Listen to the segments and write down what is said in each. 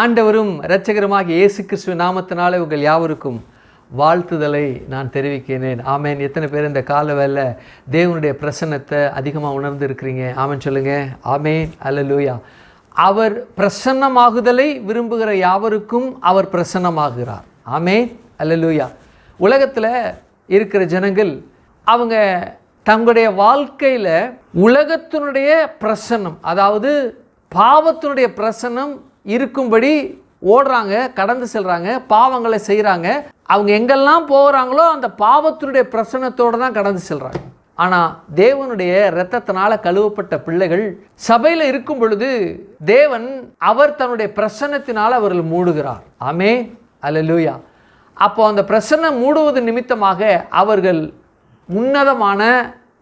ஆண்டவரும் இரட்சகருமாகிய இயேசு கிறிஸ்துவின் நாமத்தினாலே உங்கள் யாவருக்கும் வாழ்த்துதலை நான் தெரிவிக்கிறேன். ஆமேன். எத்தனை பேர் இந்த கால வேளை தேவனுடைய பிரசன்னத்தை அதிகமாக உணர்ந்து இருக்கிறீங்க? ஆமேன் சொல்லுங்கள். ஆமேன். அல்லேலூயா. அவர் பிரசன்னமாகுதலை விரும்புகிற யாவருக்கும் அவர் பிரசன்னமாகிறார். ஆமேன். அல்லேலூயா. உலகத்தில் இருக்கிற ஜனங்கள் அவங்க தங்களுடைய வாழ்க்கையில் உலகத்தினுடைய பிரசன்னம், அதாவது பாவத்தினுடைய பிரசன்னம் இருக்கும்படி ஓடுறாங்க, கடந்து செல்கிறாங்க, பாவங்களை செய்கிறாங்க. அவங்க எங்கெல்லாம் போகிறாங்களோ அந்த பாவத்தினுடைய பிரசன்னத்தோடு தான் கடந்து செல்கிறாங்க. ஆனால் தேவனுடைய இரத்தத்தினால கழுவப்பட்ட பிள்ளைகள் சபையில் இருக்கும் பொழுது தேவன் அவர் தன்னுடைய பிரசன்னத்தினால் அவர்கள் மூடுகிறார். ஆமென். அல்லேலூயா. அப்போ அந்த பிரசன்னம் மூடுவது நிமித்தமாக அவர்கள் உன்னதமான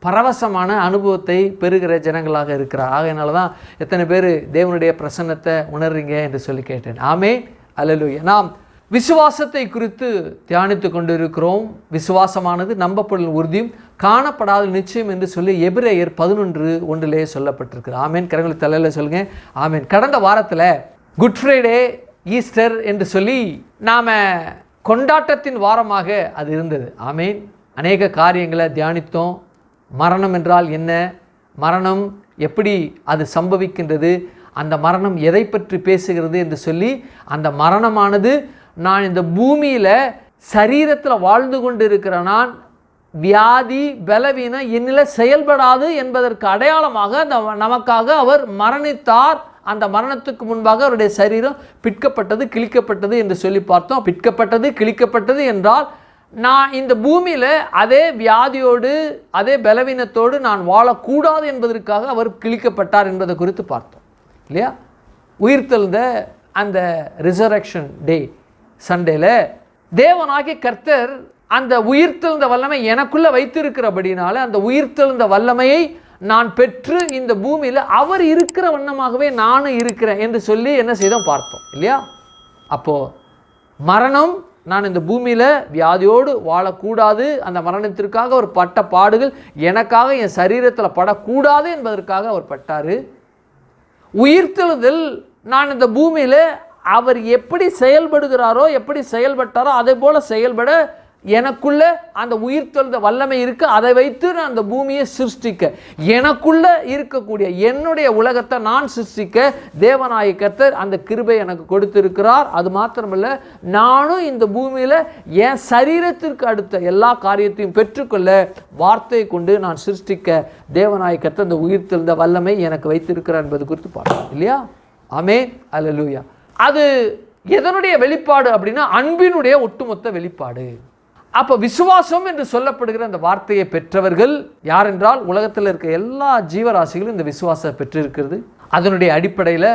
பரவசமான அனுபவத்தை பெறுகிற ஜனங்களாக இருக்கிறார். ஆகையினால தான் எத்தனை பேர் தேவனுடைய பிரசன்னத்தை உணர்றீங்க என்று சொல்லி கேட்டேன். ஆமென். அல்லேலூயா. நாம் விசுவாசத்தை குறித்து தியானித்து கொண்டிருக்கிறோம். விசுவாசமானது நம்பப்படும் உறுதியும் காணப்படாத நிச்சயம் என்று சொல்லி எபிரேயர் 11:1 சொல்லப்பட்டிருக்கு. ஆமேன். கரங்களை தலையில் சொல்லுங்கள். ஆமேன். கடந்த வாரத்தில் குட் ஃப்ரைடே, ஈஸ்டர் என்று சொல்லி நாம் கொண்டாட்டத்தின் வாரமாக அது இருந்தது. ஆமேன். அநேக காரியங்களை தியானித்தோம். மரணம் என்றால் என்ன, மரணம் எப்படி அது சம்பவிக்கின்றது, அந்த மரணம் எதை பற்றி பேசுகிறது என்று சொல்லி, அந்த மரணமானது நான் இந்த பூமியில் சரீரத்தில் வாழ்ந்து கொண்டு இருக்கிற நான் வியாதி பலவீனம் என்னில் செயல்படாது என்பதற்கு அடையாளமாக நமக்காக அவர் மரணித்தார். அந்த மரணத்துக்கு முன்பாக அவருடைய சரீரம் பிற்கப்பட்டது, கிழிக்கப்பட்டது என்று சொல்லி பார்த்தோம். பிற்கப்பட்டது, கிழிக்கப்பட்டது என்றால் நான் இந்த பூமியில் அதே வியாதியோடு அதே பலவீனத்தோடு நான் வாழக்கூடாது என்பதற்காக அவர் கிழிக்கப்பட்டார் என்பதை குறித்து பார்த்தோம் இல்லையா? உயிர்த்தெழுந்த அந்த ரிசரக்ஷன் டே சண்டேல தேவனாகிய கர்த்தர் அந்த உயிர்த்தெழுந்த வல்லமை எனக்குள்ளே வைத்திருக்கிறபடினால அந்த உயிர்த்தெழுந்த வல்லமையை நான் பெற்று இந்த பூமியில் அவர் இருக்கிற வண்ணமாகவே நானும் இருக்கிறேன் என்று சொல்லி என்ன செய்தோம் பார்த்தோம் இல்லையா? அப்போது மரணம், நான் இந்த பூமியில் வியாதியோடு வாழக்கூடாது, அந்த மரணத்திற்காக அவர் பட்ட பாடுகள் எனக்காக என் சரீரத்தில் படக்கூடாது என்பதற்காக அவர் பட்டார். உயிர்த்தெழுதல், நான் இந்த பூமியில் அவர் எப்படி செயல்படுகிறாரோ, எப்படி செயல்பட்டாரோ அதே போல் செயல்பட எனக்குள்ள அந்த உயிர்த்தெழுந்த வல்லமை இருக்கு. அதை வைத்து நான் அந்த பூமியை சிருஷ்டிக்க, எனக்குள்ள இருக்கக்கூடிய என்னுடைய உலகத்தை நான் சிருஷ்டிக்க தேவனாகிய கர்த்தர் அந்த கிருபை எனக்கு கொடுத்திருக்கிறார். அது மாத்திரமல்ல, நானும் இந்த பூமியில் என் சரீரத்திற்கு அடுத்த எல்லா காரியத்தையும் பெற்றுக்கொள்ள வார்த்தையை கொண்டு நான் சிருஷ்டிக்க தேவனாகிய கர்த்தர் அந்த உயிர்த்தெழுந்த வல்லமை எனக்கு வைத்திருக்கிறார் என்பது குறித்து பார்த்தோம் இல்லையா? ஆமென். அல்லேலூயா. அது எதனுடைய வெளிப்பாடு அப்படின்னா அன்பினுடைய ஒட்டுமொத்த வெளிப்பாடு. அப்போ விசுவாசம் என்று சொல்லப்படுகிற அந்த வார்த்தையை பெற்றவர்கள் யார் என்றால் உலகத்தில் இருக்க எல்லா ஜீவராசிகளும் இந்த விசுவாசத்தை பெற்றிருக்கிறது. அதனுடைய அடிப்படையில்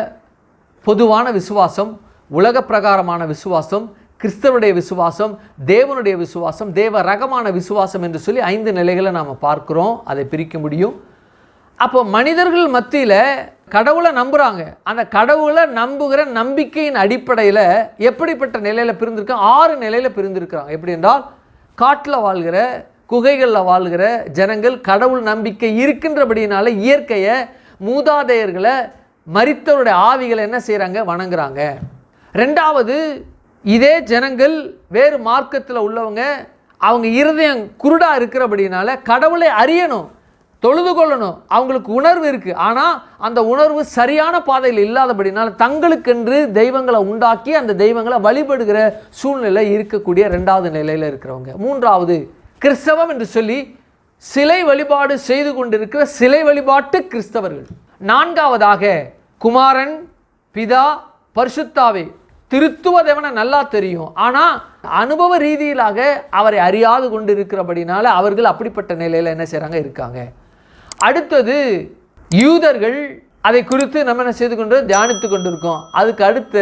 பொதுவான விசுவாசம், உலக பிரகாரமான விசுவாசம், கிறிஸ்தவனுடைய விசுவாசம், தேவனுடைய விசுவாசம், தேவ ரகமான விசுவாசம் என்று சொல்லி 5 நிலைகளை நாம் பார்க்குறோம். அதை பிரிக்க முடியும். அப்போ மனிதர்கள் மத்தியில் கடவுளை நம்புகிறாங்க. அந்த கடவுளை நம்புகிற நம்பிக்கையின் அடிப்படையில் எப்படிப்பட்ட நிலையில் பிரிந்திருக்காங்க? 6 நிலையில் பிரிந்திருக்கிறாங்க. எப்படி என்றால், காட்டில் வாழ்கிற, குகைகளில் வாழ்கிற ஜனங்கள் கடவுள் நம்பிக்கை இருக்கின்றபடினால இயற்கையை, மூதாதையர்களை, மரித்தவருடைய ஆவிகளை என்ன செய்கிறாங்க? வணங்குறாங்க. 2வது, இதே ஜனங்கள் வேறு மார்க்கத்தில் உள்ளவங்க, அவங்க இருதயம் குருடாக இருக்கிறபடினால கடவுளை அறியணும், தொழுது கொள்ளணும், அவங்களுக்கு உணர்வு இருக்குது. ஆனால் அந்த உணர்வு சரியான பாதையில் இல்லாதபடினால தங்களுக்கென்று தெய்வங்களை உண்டாக்கி அந்த தெய்வங்களை வழிபடுகிற சூழ்நிலை இருக்கக்கூடிய 2வது நிலையில் இருக்கிறவங்க. 3வது, கிறிஸ்தவம் என்று சொல்லி சிலை வழிபாடு செய்து கொண்டிருக்கிற சிலை வழிபாட்டு கிறிஸ்தவர்கள். 4வதாக, குமாரன், பிதா, பரிசுத்தாவி, திருத்துவ தேவனை நல்லா தெரியும், ஆனால் அனுபவ ரீதியிலாக அவரை அறியாது கொண்டு இருக்கிறபடினால அவர்கள் அப்படிப்பட்ட நிலையில் என்ன செய்கிறாங்க? இருக்காங்க. அடுத்தது யூதர்கள். அதை குறித்து நம்ம என்ன செய்து கொண்டு தியானித்து கொண்டிருக்கோம். அதுக்கு அடுத்த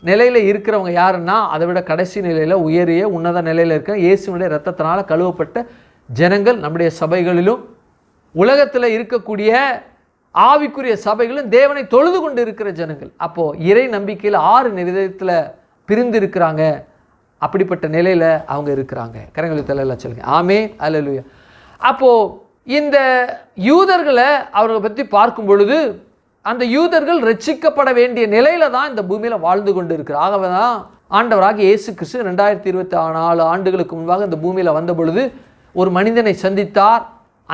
நிலையில் இருக்கிறவங்க யாருன்னா, அதை விட கடைசி நிலையில் உயரிய உன்னத நிலையில் இருக்க இயேசுனுடைய இரத்தத்தினால் கழுவப்பட்ட ஜனங்கள் நம்முடைய சபைகளிலும் உலகத்தில் இருக்கக்கூடிய ஆவிக்குரிய சபைகளும் தேவனை தொழுது கொண்டு இருக்கிற ஜனங்கள். அப்போது இறை நம்பிக்கையில் 6 விதத்தில் பிரிந்து இருக்கிறாங்க. அப்படிப்பட்ட நிலையில் அவங்க இருக்கிறாங்க. கரங்களை தலையில் சொல்லுங்க. ஆமென். அல்லேலூயா. அப்போது இந்த யூதர்களை அவர்களை பற்றி பார்க்கும் பொழுது அந்த யூதர்கள் ரட்சிக்கப்பட வேண்டிய நிலையில தான் இந்த பூமியில வாழ்ந்து கொண்டு இருக்கிறார். ஆகவே தான் ஆண்டவராக இயேசு கிறிஸ்து 2024 ஆண்டுகளுக்கு முன்பாக இந்த பூமியில வந்த பொழுது ஒரு மனிதனை சந்தித்தார்.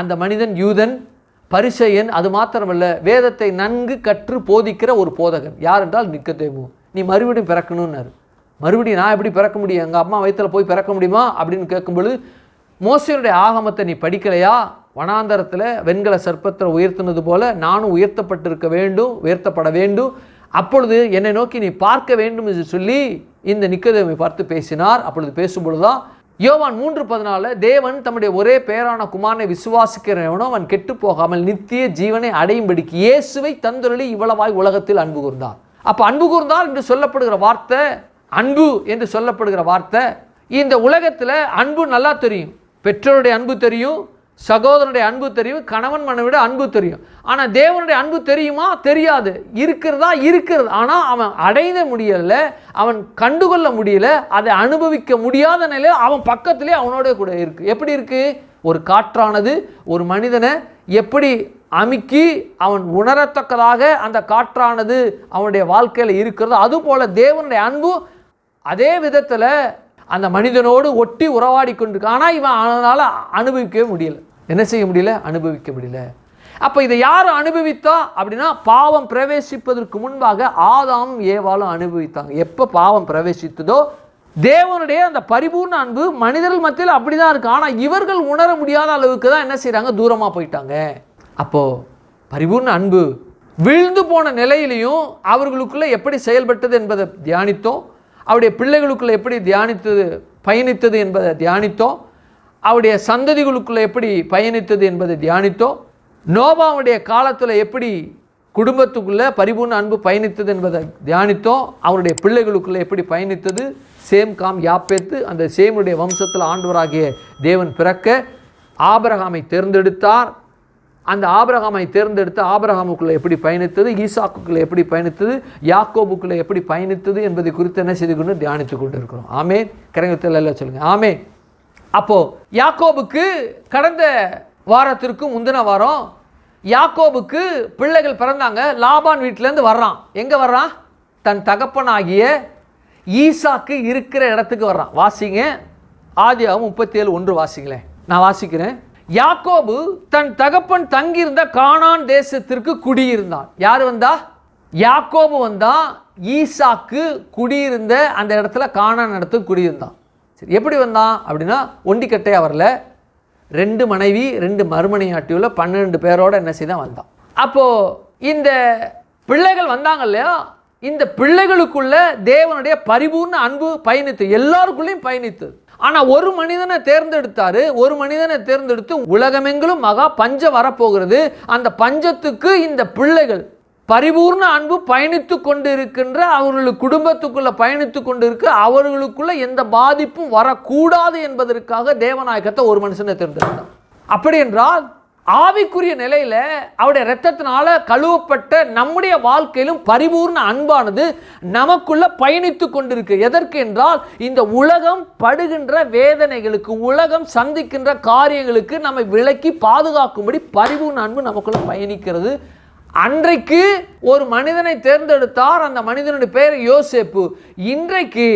அந்த மனிதன் யூதன், பரிசேயன். அது மாத்திரமல்ல, வேதத்தை நன்கு கற்று போதிக்கிற ஒரு போதகன். யார் என்றால் நிக்கதேமு. நீ மறுபடியும் பிறக்கணும்னாரு. மறுபடியும் நான் எப்படி பிறக்க முடியும்? எங்கள் அம்மா வயிற்றில் போய் பிறக்க முடியுமா அப்படின்னு கேட்கும்பொழுது, மோசேயுடைய ஆகமத்தை நீ படிக்கலையா? வனாந்தரத்தில் வெண்கல சர்ப்பத்தில் உயர்த்தினது போல நானும் உயர்த்தப்பட வேண்டும், அப்பொழுது என்னை நோக்கி நீ பார்க்க வேண்டும் என்று சொல்லி இந்த நிக்கதேமை பார்த்து பேசினார். அப்பொழுது பேசும்பொழுதுதான் யோவான் 3:14 தேவன் தம்முடைய ஒரே பேரான குமாரனை விசுவாசிக்கிறவனோ அவன் கெட்டு போகாமல் நித்திய ஜீவனை அடையும்படிக்கு இயேசுவை தந்தருளி இவ்வளவாய் உலகத்தில் அன்பு கூர்ந்தார். அப்போ அன்பு கூர்ந்தார் என்று சொல்லப்படுகிற வார்த்தை, அன்பு என்று சொல்லப்படுகிற வார்த்தை, இந்த உலகத்தில் அன்பு நல்லா தெரியும். பெற்றோருடைய அன்பு தெரியும், சகோதரனுடைய அன்பு தெரியும், கணவன் மனைவிட அன்பு தெரியும். ஆனால் தேவனுடைய அன்பு தெரியுமா? தெரியாது. இருக்கிறது. ஆனால் அவன் அடைத முடியல, அவன் கண்டுகொள்ள முடியல, அதை அனுபவிக்க முடியாத நிலையில் அவன் பக்கத்திலே அவனோட கூட இருக்கு. எப்படி இருக்கு? ஒரு காற்றானது ஒரு மனிதனை எப்படி அமுக்கி அவன் உணரத்தக்கதாக அந்த காற்றானது அவனுடைய வாழ்க்கையில் இருக்கிறது, அதுபோல தேவனுடைய அன்பு அதே விதத்தில் அந்த மனிதனோடு ஒட்டி உறவாடி கொண்டிருக்கு. ஆனால் இவன் அதனால் அனுபவிக்கவே முடியல. என்ன செய்ய முடியல? அனுபவிக்க முடியல. அப்போ இதை யார் அனுபவித்தா அப்படின்னா, பாவம் பிரவேசிப்பதற்கு முன்பாக ஆதாமும் ஏவாளும் அனுபவித்தாங்க. எப்போ பாவம் பிரவேசித்ததோ தேவனுடைய அந்த பரிபூர்ண அன்பு மனிதர்கள் மத்தியில் அப்படிதான் இருக்கு. ஆனால் இவர்கள் உணர முடியாத அளவுக்கு தான் என்ன செய்கிறாங்க? தூரமாக போயிட்டாங்க. அப்போது பரிபூர்ண அன்பு விழுந்து போன நிலையிலையும் அவர்களுக்குள்ளே எப்படி செயல்பட்டது என்பதை தியானித்தோம். அவருடைய பிள்ளைகளுக்குள்ளே எப்படி பயணித்தது என்பதை தியானித்தோம். அவருடைய சந்ததிகளுக்குள்ளே எப்படி பயணித்தது என்பதை தியானித்தோம். நோவாவுடைய காலத்தில் எப்படி குடும்பத்துக்குள்ளே பரிபூர்ண அன்பு பயணித்தது என்பதை தியானித்தோம். அவருடைய பிள்ளைகளுக்குள்ளே எப்படி பயணித்தது. சேம் காம் யாப்பேத்து, அந்த சேமுடைய வம்சத்தில் ஆண்டவராகிய தேவன் பிறக்க ஆபிரகாமை தேர்ந்தெடுத்தார். அந்த ஆபிரகாமை தேர்ந்தெடுத்து ஆபிரகாமுக்குள்ளே எப்படி பயணித்தது, ஈசாக்குக்குள்ளே எப்படி பயணித்தது, யாக்கோபுக்குள்ளே எப்படி பயணித்தது என்பதை குறித்து என்ன செய்து கொண்டு தியானித்து கொண்டு இருக்கிறோம். ஆமேன். கரங்கத்தில் எல்லாம் சொல்லுங்கள் ஆமேன். அப்போது யாக்கோபுக்கு கடந்த வாரத்திற்கு முந்தின வாரம் யாக்கோபுக்கு பிள்ளைகள் பிறந்தாங்க. லாபான் வீட்டிலேருந்து வர்றான். எங்கே வர்றான்? தன் தகப்பனாகிய ஈசாக்கு இருக்கிற இடத்துக்கு வர்றான். வாசிங்க, ஆதியாகமம் 37:1 வாசிங்களேன். நான் வாசிக்கிறேன். யாக்கோபு தன் தகப்பன் தங்கியிருந்த கானான் தேசத்திற்கு குடியிருந்தான். யார் வந்தா? யாக்கோபு வந்தா. ஈசாக்கு குடியிருந்த அந்த இடத்துல கானான் இடத்துக்கு குடியிருந்தான். சரி, எப்படி வந்தான் அப்படின்னா, ஒண்டிக்கட்டையாக வரல, 2 மனைவி 2 மறுமனையாட்டியுள்ள 12 பேரோட என்ன செய்தான் வந்தான். அப்போது இந்த பிள்ளைகள் வந்தாங்க இல்லையா, இந்த பிள்ளைகளுக்குள்ள தேவனுடைய பரிபூர்ண அன்பு பயணித்து எல்லாருக்குள்ளேயும் பயணித்தது. ஆனால் ஒரு மனிதனை தேர்ந்தெடுத்தாரு. ஒரு மனிதனை தேர்ந்தெடுத்து உலகமெங்கிலும் மகா பஞ்சம் வரப்போகிறது, அந்த பஞ்சத்துக்கு இந்த பிள்ளைகள் பரிபூர்ண அன்பு பயணித்து கொண்டு இருக்கின்ற அவர்களுக்கு குடும்பத்துக்குள்ள பயணித்து கொண்டு இருக்க அவர்களுக்குள்ள எந்த பாதிப்பும் வரக்கூடாது என்பதற்காக தேவநாயகத்தை ஒரு மனுஷனை தேர்ந்தெடுத்தார். அப்படி என்றால் ஆவிக்குரிய நிலையில அவருடைய இரத்தத்தினால கழுவப்பட்ட நம்முடைய வாழ்க்கையிலும் பரிபூர்ண அன்பானது நமக்குள்ள பயணித்து கொண்டிருக்கு. எதற்கு என்றால், இந்த உலகம் படுகின்ற வேதனைகளுக்கு, உலகம் சந்திக்கின்ற காரியங்களுக்கு நம்மை விலக்கி பாதுகாக்கும்படி பரிபூர்ண அன்பு நமக்குள்ள பயணிக்கிறது. அன்றைக்கு ஒரு மனிதனை தேர்ந்தெடுத்தார். அந்த மனிதனுடைய பெயர் யோசேப்பு. இன்றைக்கு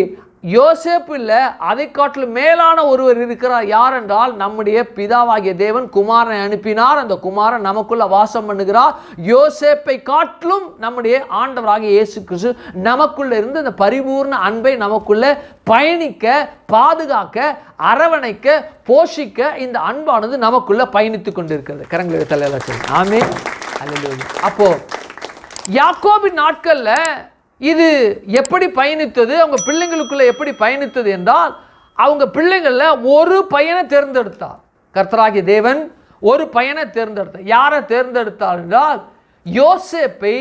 யோசேப்பு இல்லை, அதை காட்டிலும் மேலான ஒருவர் இருக்கிறார். யார் என்றால், நம்முடைய பிதாவாகிய தேவன் குமாரனை அனுப்பினார். அந்த குமாரன் நமக்குள்ள வாசம் பண்ணுகிறார். யோசேப்பை காட்டிலும் நம்முடைய ஆண்டவராகிய இயேசு கிறிஸ்து நமக்குள்ள இருந்து அந்த பரிபூர்ண அன்பை நமக்குள்ள பயணிக்க, பாதுகாக்க, அரவணைக்க, போஷிக்க இந்த அன்பானது நமக்குள்ள பயணித்து கொண்டிருக்கிறது. கரங்களை தலையில சொல்லுங்க ஆமென். அப்போ யாக்கோபின் நாட்கள்ல இது எப்படி பயணித்தது, அவங்க பிள்ளைங்களுக்குள்ள எப்படி பயணித்தது என்றால், அவங்க பிள்ளைங்கள ஒரு பையனை தேர்ந்தெடுத்தார். கர்த்தராகிய தேவன் ஒரு பையனை தேர்ந்தெடுத்தார். யாரை தேர்ந்தெடுத்தார் என்றால், யோசேப்பை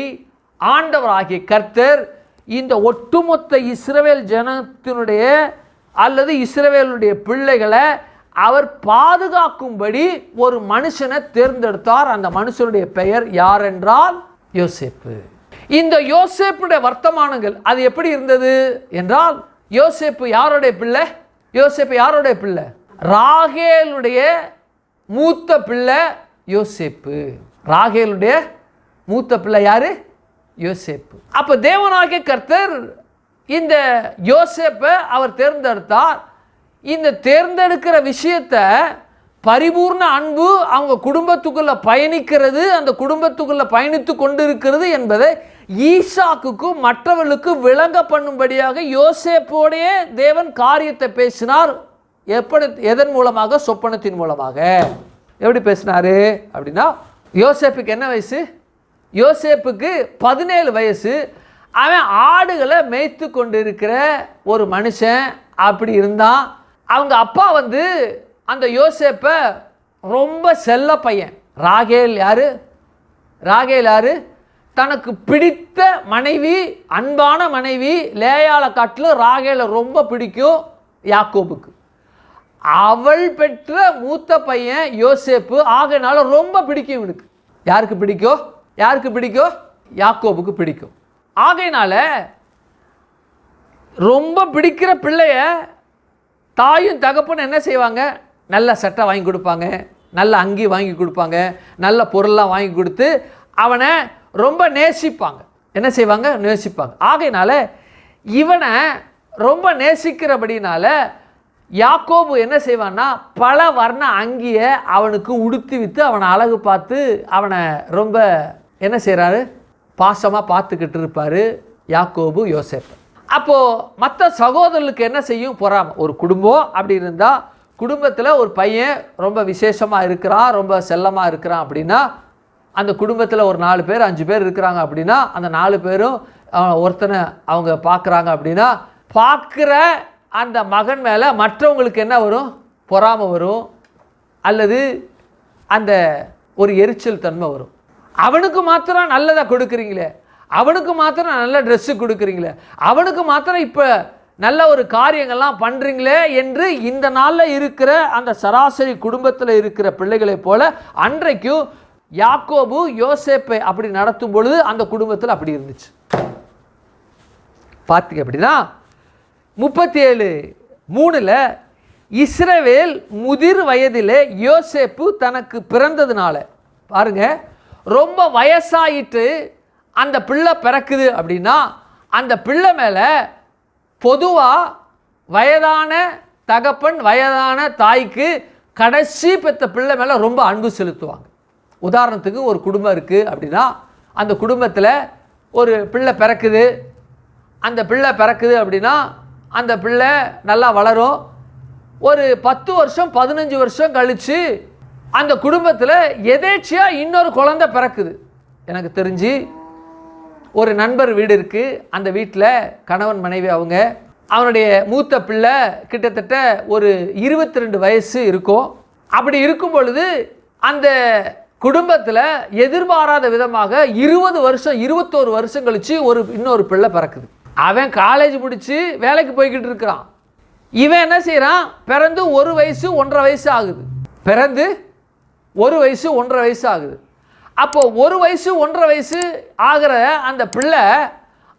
ஆண்டவராகிய கர்த்தர் இந்த ஒட்டுமொத்த இஸ்ரவேல் ஜனத்தினுடைய அல்லது இஸ்ரவேலுடைய பிள்ளைகளை அவர் பாதுகாக்கும்படி ஒரு மனுஷனை தேர்ந்தெடுத்தார். அந்த மனுஷனுடைய பெயர் யார் என்றால் யோசேப்பு. இந்த யோசேப்புடைய வர்த்தமானங்கள் அது எப்படி இருந்தது என்றால், யோசேப்பு யாருடைய பிள்ளை? யோசேப்பு யாருடைய பிள்ளை? ராகேலுடைய மூத்த பிள்ளை யோசேப்பு. ராகேலுடைய மூத்த பிள்ளை யார்? யோசேப்பு. அப்போ தேவனாகிய கர்த்தர் இந்த யோசேப்பை அவர் தேர்ந்தெடுத்தார். இந்த தேர்ந்தெடுக்கிற விஷயத்தை பரிபூர்ண அன்பு அவங்க குடும்பத்துக்குள்ளே பயணிக்கிறது, அந்த குடும்பத்துக்குள்ளே பயணித்து கொண்டு இருக்கிறது என்பதை ஈசாக்குக்கும் மற்றவர்களுக்கும் விளங்க பண்ணும்படியாக யோசேப்போடைய தேவன் காரியத்தை பேசினார். எதன் மூலமாக? சொப்பனத்தின் மூலமாக. எப்படி பேசினாரு அப்படின்னா, யோசேப்புக்கு என்ன வயசு? யோசேப்புக்கு 17 வயசு. அவன் ஆடுகளை மேய்த்து கொண்டு இருக்கிற ஒரு மனுஷன் அப்படி இருந்தான். அவங்க அப்பா அந்த யோசேப்பை ரொம்ப செல்ல பையன். ராகேல் யாரு? தனக்கு பிடித்த மனைவி, அன்பான மனைவி லேயாளை காட்டிலும் ராகேலை ரொம்ப பிடிக்கும் யாக்கோபுக்கு. அவள் பெற்ற மூத்த பையன் யோசேப்பு. ஆகையினால ரொம்ப பிடிக்கும் இவனுக்கு. யாருக்கு பிடிக்கும்? யாக்கோபுக்கு பிடிக்கும். ஆகையினால ரொம்ப பிடிக்கிற பிள்ளைய தாயும் தகப்பனும் என்ன செய்வாங்க? நல்ல சட்டை வாங்கி கொடுப்பாங்க, நல்ல அங்கி வாங்கி கொடுப்பாங்க, நல்ல பொருள்லாம் வாங்கி கொடுத்து அவனை ரொம்ப நேசிப்பாங்க. என்ன செய்வாங்க? நேசிப்பாங்க. ஆகையினால இவனை ரொம்ப நேசிக்கிறபடினால யாக்கோபு என்ன செய்வான்னா, பல வர்ண அங்கியை அவனுக்கு உடுத்தி வித்து அவனை அழகு பார்த்து அவனை ரொம்ப என்ன செய்கிறாரு? பாசமாக பார்த்துக்கிட்டு இருப்பார் யாக்கோபு யோசேப்பு. அப்போது மற்ற சகோதரர்களுக்கு என்ன செய்யும்? பொறாமை. ஒரு குடும்பம் அப்படி இருந்தால், குடும்பத்தில் ஒரு பையன் ரொம்ப விசேஷமாக இருக்கிறான், ரொம்ப செல்லமாக இருக்கிறான் அப்படின்னா, அந்த குடும்பத்தில் ஒரு 4 பேர் 5 பேர் இருக்கிறாங்க அப்படின்னா, அந்த 4 பேரும் ஒருத்தனை அவங்க பார்க்குறாங்க அப்படின்னா, பார்க்குற அந்த மகன் மேலே மற்றவங்களுக்கு என்ன வரும்? பொறாமை வரும், அல்லது அந்த ஒரு எரிச்சல் தன்மை வரும். அவனுக்கு மாத்திரம் நல்லதாக கொடுக்குறீங்களே, அவனுக்கு மாத்திரம் நல்ல ட்ரெஸ்ஸு கொடுக்குறீங்களே, அவனுக்கு மாத்திரம் இப்போ நல்ல ஒரு காரியங்கள்லாம் பண்ணுறீங்களே என்று இந்த நாளில் இருக்கிற அந்த சராசரி குடும்பத்தில் இருக்கிற பிள்ளைகளைப் போல அன்றைக்கும் யாக்கோபு யோசேப்பை அப்படி நடத்தும் பொழுது அந்த குடும்பத்தில் அப்படி இருந்துச்சு. பார்த்தீங்க அப்படின்னா 37:3 இஸ்ரவேல் முதிர் வயதிலே யோசேப்பு தனக்கு பிறந்ததுனால, பாருங்க, ரொம்ப வயசாயிட்டு அந்த பிள்ளை பிறக்குது அப்படின்னா அந்த பிள்ளை மேலே பொதுவாக வயதான தகப்பன் வயதான தாய்க்கு கடைசி பெற்ற பிள்ளை மேலே ரொம்ப அன்பு செலுத்துவாங்க. உதாரணத்துக்கு ஒரு குடும்பம் இருக்குது அப்படின்னா, அந்த குடும்பத்தில் ஒரு பிள்ளை பிறக்குது. அந்த பிள்ளை பிறக்குது அப்படின்னா அந்த பிள்ளை நல்லா வளரும். ஒரு 10 வருஷம் 15 வருஷம் கழித்து அந்த குடும்பத்தில் எதேச்சியாக இன்னொரு குழந்தை பிறக்குது. எனக்கு தெரிஞ்சு ஒரு நண்பர் வீடு இருக்குது. அந்த வீட்டில் கணவன் மனைவி அவனுடைய மூத்த பிள்ளை கிட்டத்தட்ட ஒரு 22 வயசு இருக்கும். அப்படி இருக்கும் பொழுது அந்த குடும்பத்தில் எதிர்பாராத விதமாக 20 வருஷம் 21 வருஷம் கழித்து இன்னொரு பிள்ளை பிறக்குது. அவன் காலேஜ் முடித்து வேலைக்கு போய்கிட்டு இருக்கிறான். இவன் என்ன செய்கிறான்? பிறந்து 1 வயசு 1.5 வயசு ஆகுது. அப்போ 1 வயசு 1.5 வயசு ஆகிற அந்த பிள்ளை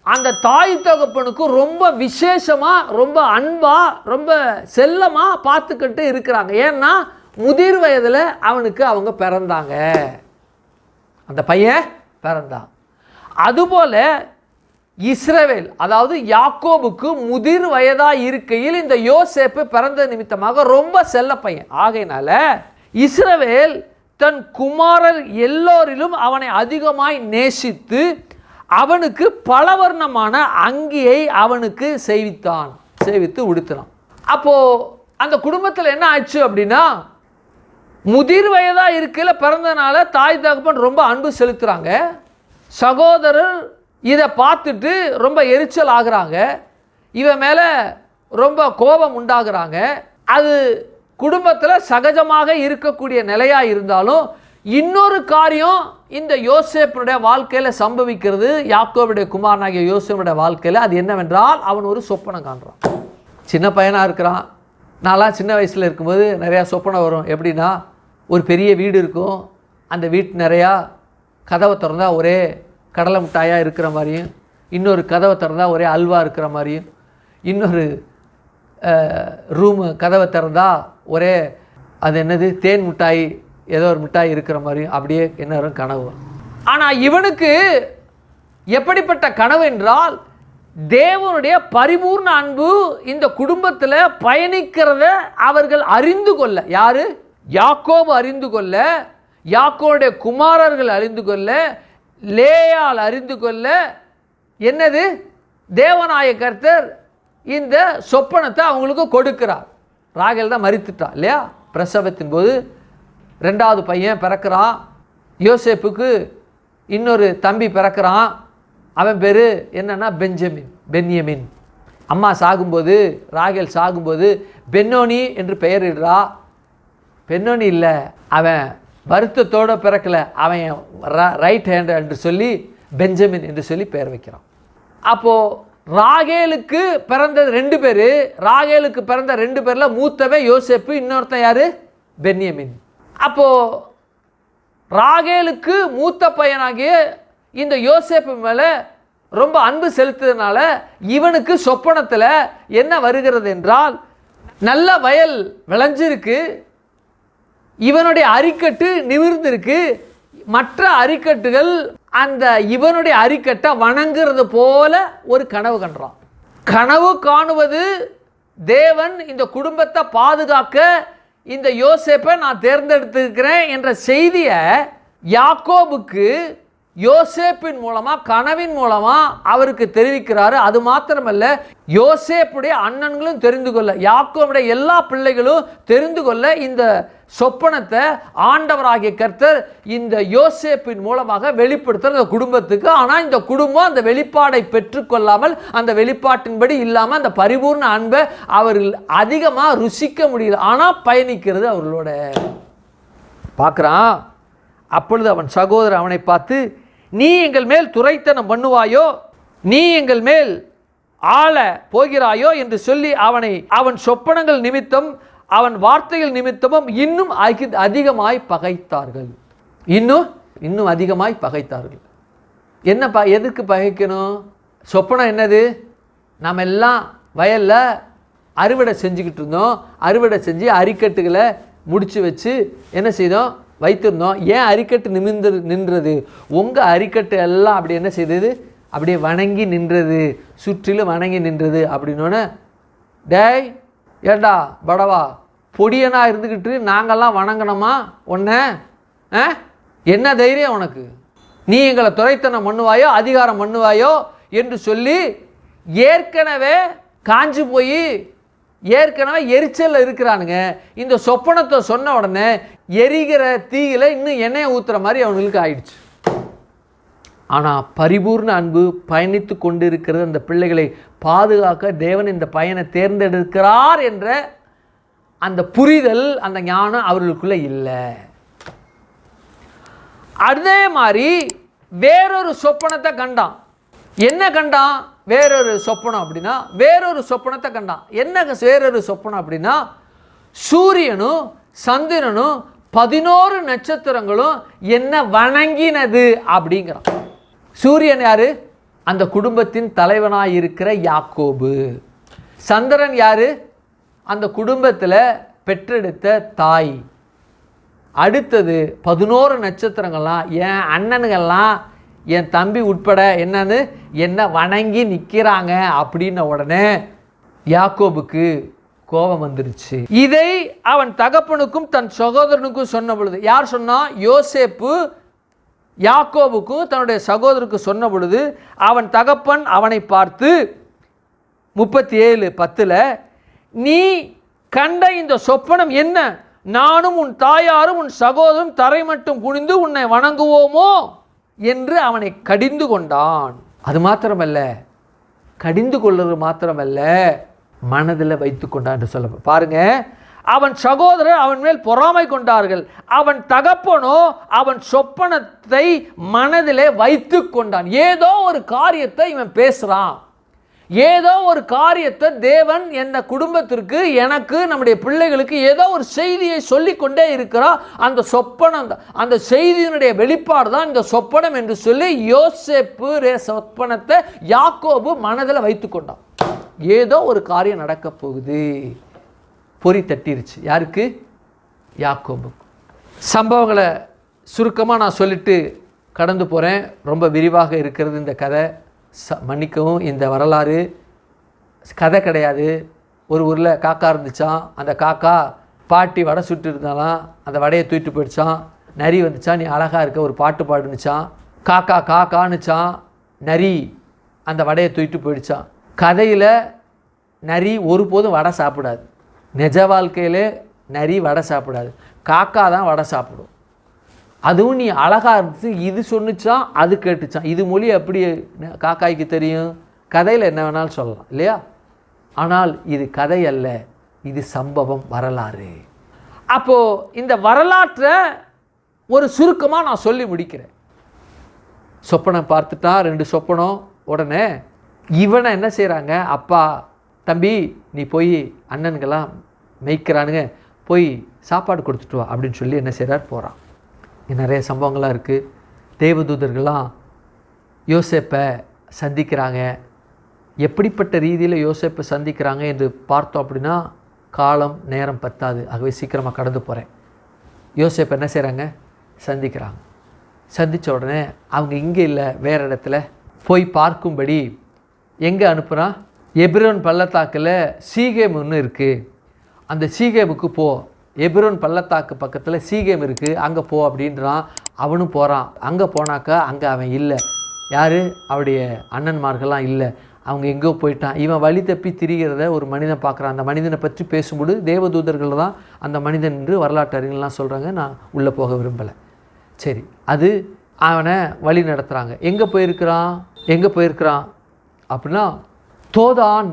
அந்த தாய் தகப்பனுக்கு ரொம்ப விசேஷமாக, ரொம்ப அன்பாக, ரொம்ப செல்லமாக பார்த்துக்கிட்டு இருக்கிறாங்க. ஏன்னா முதிர் வயதில் அவங்க பிறந்தாங்க, அந்த பையன் பிறந்தான். அதுபோல் இஸ்ரவேல், அதாவது யாக்கோபுக்கு முதிர் வயதாக இருக்கையில் இந்த யோசேப்பு பிறந்த நிமித்தமாக ரொம்ப செல்ல பையன். ஆகையினால இஸ்ரவேல் தன் குமாரர் எல்லோரிலும் அவனை அதிகமாய் நேசித்து அவனுக்கு பலவர்ணமான அங்கியை அவனுக்கு செய்வித்து உடுத்தினான். அப்போது அந்த குடும்பத்தில் என்ன ஆச்சு அப்படின்னா, முதிர் வயதாக இருக்கையில் பிறந்தனால தாய் தகப்பன் ரொம்ப அன்பு செலுத்துகிறாங்க. சகோதரர் இதை பார்த்துட்டு ரொம்ப எரிச்சல் ஆகுறாங்க, இவன் மேலே ரொம்ப கோபம் உண்டாகிறாங்க. அது குடும்பத்தில் சகஜமாக இருக்கக்கூடிய நிலையாக இருந்தாலும் இன்னொரு காரியம் இந்த யோசேப்புடைய வாழ்க்கையில் சம்பவிக்கிறது. யாக்கோபுடைய குமாரனாகிய யோசேப்புடைய வாழ்க்கையில் அது என்னவென்றால், அவன் ஒரு சொப்பனம் காண்றான். சின்ன பையனாக இருக்கிறான். நான்லாம் சின்ன வயசில் இருக்கும்போது நிறையா சொப்பனம் வரும். எப்படின்னா, ஒரு பெரிய வீடு இருக்கும், அந்த வீட்டு நிறையா கதவை திறந்தால் ஒரே கடலை மிட்டாயாக இருக்கிற மாதிரியும், இன்னொரு கதவை திறந்தால் ஒரே அல்வா இருக்கிற மாதிரியும், இன்னொரு ரூமு கதவை திறந்தால் ஒரே அது என்னது தேன் மிட்டாய் ஏதோ ஒரு மிட்டாய் இருக்கிற மாதிரியும் அப்படியே என்ன வரும் கனவு. ஆனால் இவனுக்கு எப்படிப்பட்ட கனவு என்றால், தேவனுடைய பரிபூர்ண அன்பு இந்த குடும்பத்தில் பயணிக்கிறத அவர்கள் அறிந்து கொள்ள, யாரு? யாக்கோபு அறிந்து கொள்ள, யாக்கோபுடைய குமாரர்கள் அறிந்து கொள்ள, லேயாள் அறிந்து கொள்ள, என்னது, தேவனாய கர்த்தர் இந்த சொப்பனத்தை அவங்களுக்கு கொடுக்கிறார். ராகேல் தான் மரித்துட்டா இல்லையா? பிரசவத்தின் போது 2வது பையன் பிறக்கிறான். யோசேப்புக்கு இன்னொரு தம்பி பிறக்கிறான். அவன் பேர் என்னன்னா பென்யமின். அம்மா சாகும்போது, ராகேல் சாகும்போது பென்னோனி என்று பெயரிடுறா. பென்னோனி இல்லை, அவன் வருத்தத்தோடு பிறக்கலை, அவன் ரைட் ஹேண்ட் என்று சொல்லி பெஞ்சமின் என்று சொல்லி பெயர் வைக்கிறான். அப்போது ராகேலுக்கு பிறந்தது 2 பேர். ராகேலுக்கு பிறந்த 2 பேரில் மூத்தவன் யோசேப்பு, இன்னொருத்தன் யார்? பென்யமின். அப்போது ராகேலுக்கு மூத்த பையனாகிய இந்த யோசேப்பு மேலே ரொம்ப அன்பு செலுத்துறதுனால இவனுக்கு சொப்பனத்தில் என்ன வருகிறது என்றால், நல்ல வயல் விளைஞ்சிருக்கு, இவனுடைய அரிக்கட்டு நிமிர்ந்திருக்கு, மற்ற அரிக்கட்டுகள் அந்த இவனுடைய அரிக்கட்டை வணங்குறது போல ஒரு கனவு கண்டான். கனவு காணுவது தேவன் இந்த குடும்பத்தை பாதுகாக்க இந்த யோசேப்பை நான் தேர்ந்தெடுத்திருக்கிறேன் என்ற செய்தியை யாக்கோபுக்கு யோசேப்பின் மூலமாக, கனவின் மூலமாக அவருக்கு தெரிவிக்கிறாரு. அது மாத்திரமல்ல, யோசேப்புடைய அண்ணன்களும் தெரிந்து கொள்ள, யாக்கோபுடைய எல்லா பிள்ளைகளும் தெரிந்து கொள்ள இந்த சொப்பனத்தை ஆண்டவராகிய கர்த்தர் இந்த யோசேப்பின் மூலமாக வெளிப்படுத்துகிற அந்த குடும்பத்துக்கு. ஆனால் இந்த குடும்பம் அந்த வெளிப்பாடை பெற்றுக்கொள்ளாமல், அந்த வெளிப்பாட்டின்படி இல்லாமல் அந்த பரிபூர்ண அன்பை அவர்கள் அதிகமாக ருசிக்க முடியல. ஆனால் பயணிக்கிறது அவர்களோட பார்க்குறான். அப்பொழுது அவன் சகோதரர் அவனை பார்த்து, நீ எங்கள் மேல் துரைத்தனம் பண்ணுவாயோ, நீ எங்கள் மேல் ஆள போகிறாயோ என்று சொல்லி அவன் சொப்பனங்கள் நிமித்தம், அவன் வார்த்தைகள் நிமித்தமும் இன்னும் அதிகமாய் பகைத்தார்கள். இன்னும் அதிகமாய் பகைத்தார்கள். என்னப்பா, எதுக்கு பகைக்கணும்? சொப்பனம் என்னது? நாம் எல்லாம் வயலில் அறுவடை செஞ்சுக்கிட்டு இருந்தோம். அறுவடை செஞ்சு அரிக்கட்டுகளை முடித்து வச்சு என்ன செய்தோம்? வைத்திருந்தோம். ஏன் அரிக்கட்டு நின்றது? உங்கள் அரிக்கட்டு எல்லாம் அப்படி என்ன செய்தது? அப்படியே வணங்கி நின்றது, சுற்றிலும் வணங்கி நின்றது. அப்படின்னோடனே, டேய் ஏண்டா படவா, பொடியனாக இருந்துக்கிட்டு நாங்கள்லாம் வணங்கணுமா உன்னை? என்ன தைரியம் உனக்கு? நீ எங்களை துரைத்தனம் பண்ணுவாயோ, அதிகாரம் பண்ணுவாயோ என்று சொல்லி ஏற்கனவே காஞ்சு போய் ஏற்கனவே எரிச்சலில் இருக்கிறானுங்க. இந்த சொப்பனத்தை சொன்ன உடனே எரிகிற தீயில இன்னும் எண்ணெயை ஊற்றுற மாதிரி அவனுக்கு ஆயிடுச்சு. ஆனால் பரிபூர்ண அன்பு பயணித்து கொண்டிருக்கிறது. அந்த பிள்ளைகளை பாதுகாக்க தேவன் இந்த பையனை தேர்ந்தெடுக்கிறார் என்ற அந்த புரிதல், அந்த ஞானம் அவர்களுக்குள்ள இல்லை. அதே மாதிரி வேறொரு சொப்பனத்தை கண்டான். என்ன கண்டான்? வேறொரு சொப்பனம் அப்படின்னா, வேறொரு சொப்பனத்தை கண்டான். என்ன வேறொரு சொப்பனம் அப்படின்னா, சூரியனும் சந்திரனும் 11 நட்சத்திரங்களும் என்ன வணங்கினது அப்படிங்கிறான். சூரியன் யாரு? அந்த குடும்பத்தின் தலைவனாக இருக்கிற யாக்கோபு. சந்திரன் யாரு? அந்த குடும்பத்தில் பெற்றெடுத்த தாய். அடுத்தது 11 நட்சத்திரங்கள்லாம் என் அண்ணனுங்கள்லாம், என் தம்பி உட்பட என்ன வணங்கி நிற்கிறாங்க அப்படின்ன உடனே யாக்கோபுக்கு கோபம் வந்துருச்சு. இதை அவன் தகப்பனுக்கும் தன் சகோதரனுக்கும் சொன்ன பொழுது, யார் சொன்னா? யோசேப்பு யாக்கோபுக்கும் தன்னுடைய சகோதரருக்கு சொன்ன பொழுது, அவன் தகப்பன் அவனை பார்த்து 37:10 நீ கண்ட இந்த சொப்பனம் என்ன? நானும் உன் தாயாரும் உன் சகோதரரும் தரை மட்டும் குனிந்து உன்னை வணங்குவோமோ என்று அவனை கடிந்து கொண்டான். அது மாத்திரமல்ல, கடிந்து கொள்வது மாத்திரமல்ல, மனதில் வைத்து கொண்டான் என்று சொல்ல பாருங்க. அவன் சகோதரர் அவன் மேல் பொறாமை கொண்டார்கள். அவன் தகப்பனோ அவன் சொப்பனத்தை மனதிலே வைத்து கொண்டான். ஏதோ ஒரு காரியத்தை இவன் பேசுகிறான், ஏதோ ஒரு காரியத்தை தேவன் எந்த குடும்பத்திற்கு, எனக்கு, நம்முடைய பிள்ளைகளுக்கு ஏதோ ஒரு செய்தியை சொல்லிக்கொண்டே இருக்கிறார். அந்த சொப்பனம், அந்த செய்தியினுடைய வெளிப்பாடு தான் இந்த சொப்பனம் என்று சொல்லி யோசேப்பு சொப்பனத்தை யாக்கோபு மனதில் வைத்து கொண்டான். ஏதோ ஒரு காரியம் நடக்க போகுது. பொறி தட்டிருச்சு. யாருக்கு? யாக்கோபு. சம்பவங்களை சுருக்கமாக நான் சொல்லிட்டு கடந்து போகிறேன். ரொம்ப விரிவாக இருக்கிறது இந்த கதை, மன்னிக்கவும். இந்த வரலாறு கதை கிடையாது. ஒரு ஊரில் காக்கா இருந்துச்சான். அந்த காக்கா பாட்டி வடை சுட்டு இருந்தாலாம். அந்த வடையை தூக்கிட்டு போயிடுச்சான். நரி வந்துச்சான், நீ அழகாக இருக்க ஒரு பாட்டு பாடுனுச்சான். காக்கா காக்கானுச்சான். நரி அந்த வடையை தூக்கிட்டு போயிடுச்சான். கதையில் நரி ஒருபோதும் வடை சாப்பிடாது. நிஜ வாழ்க்கையிலே நரி வடை சாப்பிடாது. காக்கா தான் வடை சாப்பிடும். அதுவும் நீ அழகாக இருந்துச்சு இது சொன்னிச்சான், அது கேட்டுச்சான். இது மொழி எப்படி காக்காய்க்கு தெரியும்? கதையில் என்ன வேணாலும் சொல்லலாம் இல்லையா? ஆனால் இது கதை அல்ல, இது சம்பவம், வரலாறு. அப்போது இந்த வரலாற்றை ஒரு சுருக்கமாக நான் சொல்லி முடிக்கிறேன். சொப்பனம் பார்த்துட்டா, 2 சொப்பனம். உடனே இவனை என்ன செய்கிறாங்க, அப்பா தம்பி நீ போய் அண்ணனுங்கெல்லாம் மேய்க்கிறானுங்க, போய் சாப்பாடு கொடுத்துட்டு வா அப்படின்னு சொல்லி என்ன செய்கிறார், போகிறான். நிறைய சம்பவங்கள்லாம் இருக்குது. தேவதூதர்கள்லாம் யோசேப்பை சந்திக்கிறாங்க. எப்படிப்பட்ட ரீதியில் யோசேப்பை சந்திக்கிறாங்க என்று பார்த்தோம் அப்படின்னா காலம் நேரம் பத்தாது. ஆகவே சீக்கிரமாக கடந்து போகிறேன். யோசேப்பை என்ன செய்கிறாங்க, சந்திக்கிறாங்க. சந்தித்த உடனே அவங்க இங்கே இல்லை, வேறு இடத்துல போய் பார்க்கும்படி எங்கே அனுப்புகிறான், எபிரோன் பள்ளத்தாக்கில் சீகேம் ஒன்று இருக்குது, அந்த சீகேமுக்கு போ. எபிரோன் பள்ளத்தாக்கு பக்கத்தில் சீகேம் இருக்குது, அங்கே போ அப்படின்றான். அவனும் போகிறான். அங்கே போனாக்கா அங்கே அவன் இல்லை. யார், அவருடைய அண்ணன்மார்கள்லாம் இல்லை, அவங்க எங்கேயோ போயிட்டான். இவன் வழி தப்பி திரிகிறத ஒரு மனிதன் பார்க்குறான். அந்த மனிதனை பற்றி பேசும்போது தேவதூதர்கள் தான் அந்த மனிதன் என்று வரலாற்று அறிஞர்கள்லாம் சொல்கிறாங்க. நான் உள்ளே போக விரும்பலை. சரி, அது அவனை வழி நடத்துகிறாங்க. எங்கே போயிருக்கிறான் அப்படின்னா தோதான்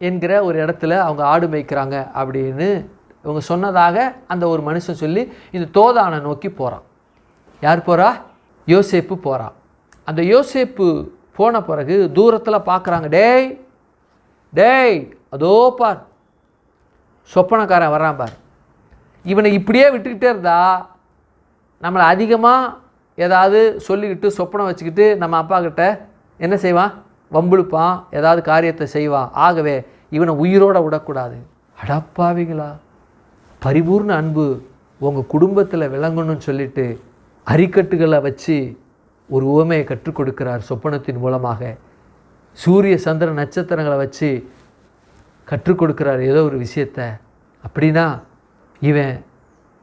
என்கிற ஒரு இடத்துல அவங்க ஆடு மேய்க்கிறாங்க அப்படின்னு இவங்க சொன்னதாக அந்த ஒரு மனுஷன் சொல்லி இந்த தோதானை நோக்கி போகிறான். யார் போகிறா, யோசேப்பு போகிறான். அந்த யோசேப்பு போன பிறகு தூரத்தில் பார்க்குறாங்க. டேய் அதோ பார், சொப்பனக்காரன் வர்றான் பார். இவனை இப்படியே விட்டுக்கிட்டே இருந்தா நம்மளை அதிகமாக ஏதாவது சொல்லிக்கிட்டு சொப்பனம் வச்சுக்கிட்டு நம்ம அப்பா கிட்ட என்ன செய்வான், வம்பிழுப்பான், ஏதாவது காரியத்தை செய்வான். ஆகவே இவனை உயிரோடு விடக்கூடாது. அடப்பாவிங்களா, பரிபூர்ண அன்பு உங்கள் குடும்பத்தில் விளங்கணும்னு சொல்லிட்டு அரிக்கட்டுகளை வச்சு ஒரு உவமையை கற்றுக் கொடுக்கிறார். சொப்பனத்தின் மூலமாக சூரிய சந்திர நட்சத்திரங்களை வச்சு கற்றுக் கொடுக்கிறார் ஏதோ ஒரு விஷயத்தை. அப்படின்னா இவன்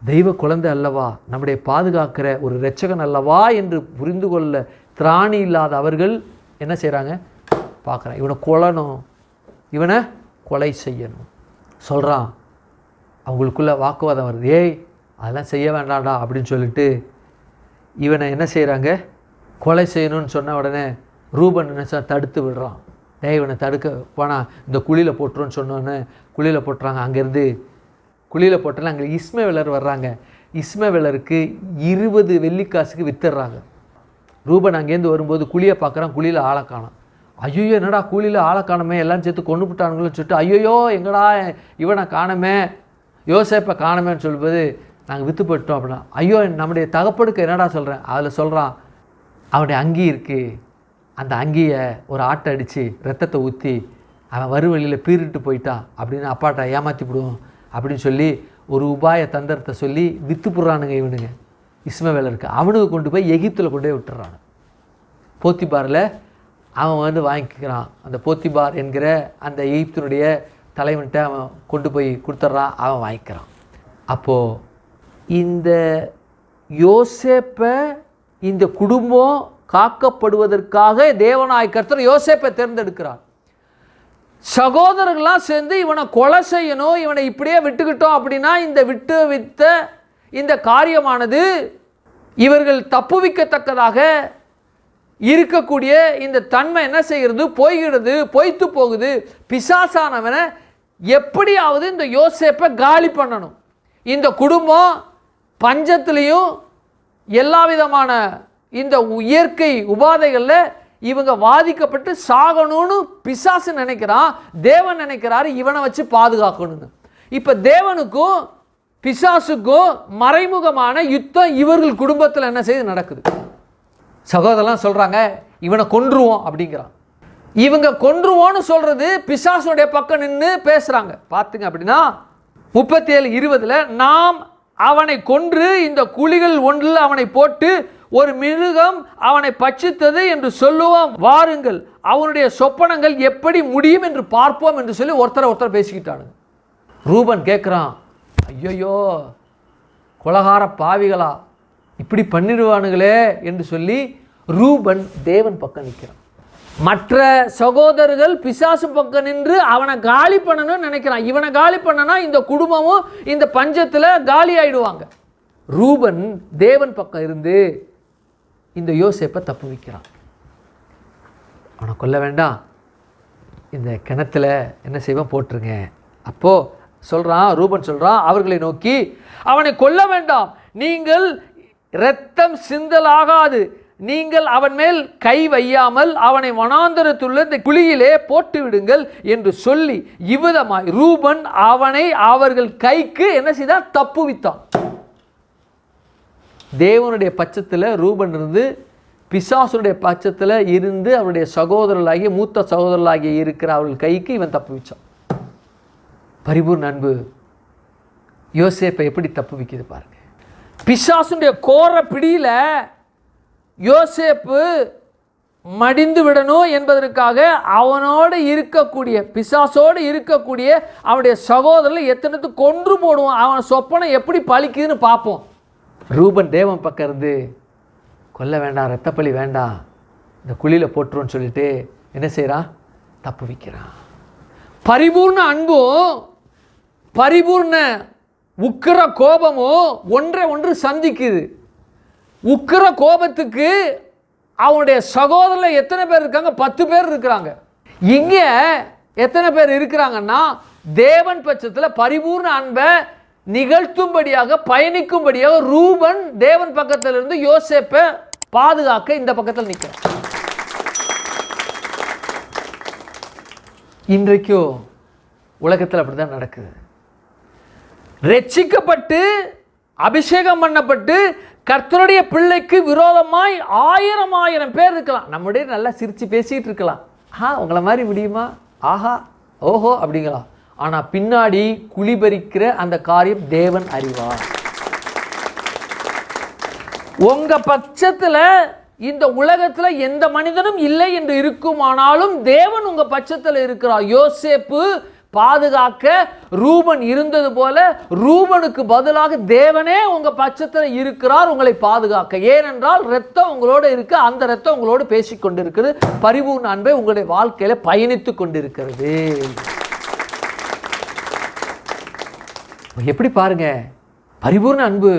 தெய்வ குழந்தை அல்லவா, நம்முடைய பாதுகாக்கிற ஒரு இரட்சகன் அல்லவா என்று புரிந்து கொள்ள திராணி இல்லாத அவர்கள் என்ன செய்கிறாங்க, பார்க்குறான். இவனை கொல்லணும், இவனை கொலை செய்யணும் சொல்கிறான். அவங்களுக்குள்ள வாக்குவாதம் வருது. அதெல்லாம் செய்ய வேண்டாம்டா அப்படின்னு சொல்லிட்டு இவனை என்ன செய்கிறாங்க, கொலை செய்யணும்னு சொன்ன உடனே ரூபன் நினச்சா தடுத்து விடுறான். இவனை தடுக்க போனால் இந்த குழியில் போட்டுருன்னு சொன்னோன்னே குழியில் போட்டுறாங்க. அங்கேருந்து குழியில் போட்டோன்னா அங்கே இஸ்மவேலர் வர்றாங்க. இஸ்மவேலருக்கு 20 வெள்ளிக்காசுக்கு வித்துடுறாங்க. ரூபன் அங்கேருந்து வரும்போது குழியை பார்க்குறான், குழியில் ஆளை காணோம். ஐயோ என்னடா குழியில் ஆளை காணமே, எல்லாம் சேர்த்து கொண்டு விட்டானுங்களோன்னு சொல்லிட்டு ஐயோ எங்கடா இவனை காணமே, யோசேப்பை காணமேன்னு சொல்லும்போது நாங்கள் விற்று போயிட்டோம் அப்படின்னா. ஐயோ நம்முடைய தகப்பனுக்கு என்னடா சொல்கிறேன். அதில் சொல்கிறான், அவனுடைய அங்கி இருக்குது, அந்த அங்கியை ஒரு ஆட்டை அடித்து ரத்தத்தை ஊற்றி அவன் வறுவழியில் பீறிட்டு போயிட்டான் அப்படின்னு அப்பாட்ட ஏமாற்றி விடுவோம் அப்படின்னு சொல்லி ஒரு உபாய தந்திரத்தை சொல்லி விற்று போடுறானுங்க இவனுங்க இஸ்மவேலருக்கு. அவனுக்கு கொண்டு போய் எகிப்தில் கொண்டு போய் விட்டுறான். போத்திபாரில் அவன் வாங்கிக்கிறான். அந்த போத்திபார் என்கிற அந்த எகிப்தினுடைய தலைவன்கிட்ட அவன் கொண்டு போய் கொடுத்துட்றான், அவன் வாங்கிக்கிறான். அப்போது இந்த யோசேப்பை, இந்த குடும்பம் காக்கப்படுவதற்காக தேவனாய் கர்த்தர் யோசேப்பை தேர்ந்தெடுக்கிறார். சகோதரர்களாக சேர்ந்து இவனை கொலை செய்யணும், இவனை இப்படியே விட்டுக்கிட்டோம் அப்படின்னா இந்த வித்த இந்த காரியமானது இவர்கள் தப்புவிக்கத்தக்கதாக இருக்கக்கூடிய இந்த தன்மை என்ன செய்கிறது, போய்கிறது, பொய்த்து போகுது. பிசாசானவனை எப்படியாவது இந்த யோசேப்பை காலி பண்ணணும். இந்த குடும்பம் பஞ்சத்திலையும் எல்லா விதமான இந்த இயற்கை உபாதைகளில் இவங்க வாதிக்கப்பட்டு சாகணும்னு பிசாசு நினைக்கிறான். தேவன் நினைக்கிறாரு இவனை வச்சு பாதுகாக்கணும்னு. இப்போ தேவனுக்கும் பிசாசுக்கும் மறைமுகமான யுத்தம் இவர்கள் குடும்பத்தில் என்ன செய்து நடக்குது. சகோதரலாம் சொல்கிறாங்க இவனை கொன்றுவோம் அப்படிங்கிறான். இவங்க கொன்றுவோன்னு சொல்கிறது பிசாசுடைய பக்கம் நின்று பேசுகிறாங்க. பார்த்துங்க அப்படின்னா 37:20 நாம் அவனை கொன்று இந்த குழிகள் ஒன்றில் அவனை போட்டு ஒரு மிருகம் அவனை பட்சித்தது என்று சொல்லுவோம், வாருங்கள் அவனுடைய சொப்பனங்கள் எப்படி முடியும் என்று பார்ப்போம் என்று சொல்லி ஒருத்தர் பேசிக்கிட்டானுங்க. ரூபன் கேட்குறான், ஐயோ கொலகார பாவிகளா, இப்படி பண்ணிடுவானுங்களே என்று சொல்லி ரூபன் தேவன் பக்கம் நிற்கிறான். மற்ற சகோதரர்கள் பிசாசு பக்கம் நின்று அவனை காலி பண்ணணும்னு நினைக்கிறான். இவனை காலி பண்ணனா இந்த குடும்பமும் இந்த பஞ்சத்தில் காலி ஆயிடுவாங்க. ரூபன் தேவன் பக்கம் இருந்து இந்த யோசேப்பை தப்பு வைக்கிறான். அவனை கொல்ல வேண்டாம், இந்த கிணத்துல என்ன செய்வான் போட்டுருங்க. அப்போது சொல்கிறான், ரூபன் சொல்கிறான் அவர்களை நோக்கி, அவனை கொல்ல வேண்டாம், நீங்கள் இரத்தம் சிந்தலாகாது, நீங்கள் அவன் மேல் கை வையாமல் அவனை வனாந்தரத்துள்ள இந்த குழியிலே போட்டு விடுங்கள் என்று சொல்லி இவ்விதமாய் ரூபன் அவனை அவர்கள் கைக்கு என்ன செய்தான், தப்புவித்தான். தேவனுடைய பட்சத்தில் ரூபன் இருந்து பிசாசுடைய பட்சத்தில் இருந்து அவருடைய சகோதரர்களாகிய மூத்த சகோதரர்களாகிய இருக்கிற அவர்கள் கைக்கு இவன் தப்புவிச்சான். பரிபூர்ண அன்பு யோசேப்பை எப்படி தப்புவிக்குது பாருங்க. பிசாசுடைய கோர பிடியில் யோசேப்பு மடிந்து விடணும் என்பதற்காக அவனோடு இருக்கக்கூடிய பிசாசோடு இருக்கக்கூடிய அவனுடைய சகோதரர்களை எத்தனைத்து கொன்று போடுவோம், அவன் சொப்பனை எப்படி பழிக்குதுன்னு பார்ப்போம். ரூபன் தேவன் பக்கம் இருந்து கொல்ல வேண்டாம், இரத்தப்பழி வேண்டாம், இந்த குழியில் போட்டுருன்னு சொல்லிட்டு என்ன செய்கிறான், தப்பு வைக்கிறான். பரிபூர்ண அன்பும் பரிபூர்ண உக்கிர கோபமும் ஒன்றை ஒன்று சந்திக்குது. உக்கிர கோபத்துக்கு அவனுடைய சகோதரில் எத்தனை பேர் இருக்காங்க, 10 பேர் இருக்கிறாங்க. இங்கே எத்தனை பேர் இருக்கிறாங்கன்னா தேவன் பட்சத்தில் பரிபூர்ண அன்பை நிகழ்த்தும்படியாக பயணிக்கும்படியாக ரூபன் தேவன் பக்கத்தில் இருந்து யோசேப்பை பாதுகாக்க இந்த பக்கத்தில் நிற்கிறான். இன்றைக்கும் உலகத்தில் அப்படிதான் நடக்குது. ரட்சிக்கப்பட்டு அபிஷேகம் பண்ணப்பட்டு கர்த்தருடைய பிள்ளைக்கு விரோதமாய் ஆயிரம் பேர் இருக்கலாம். நம்முடைய நல்லா சிரித்து பேசிகிட்டு இருக்கலாம், உங்களை மாதிரி முடியுமா, ஆஹா ஓஹோ அப்படிங்களா. ஆனால் பின்னாடி குழிபறிக்கிற அந்த காரியம் தேவன் அறிவார். உங்கள் பட்சத்தில் இந்த உலகத்தில் எந்த மனிதனும் இல்லை என்று இருக்குமானாலும் தேவன் உங்கள் பட்சத்தில் இருக்கிறார். யோசேப்பு பாதுகாக்க ரூபன் இருந்தது போல ரூபனுக்கு பதிலாக தேவனே உங்கள் பட்சத்தில் இருக்கிறார் உங்களை பாதுகாக்க. ஏனென்றால் இரத்தம் உங்களோடு இருக்கு, அந்த இரத்தம் உங்களோடு பேசிக்கொண்டிருக்கிறது, பரிபூர்ண அன்பை உங்களுடைய வாழ்க்கையில் பயணித்து கொண்டிருக்கிறது. எப்படி பாருங்க பரிபூர்ண அன்பு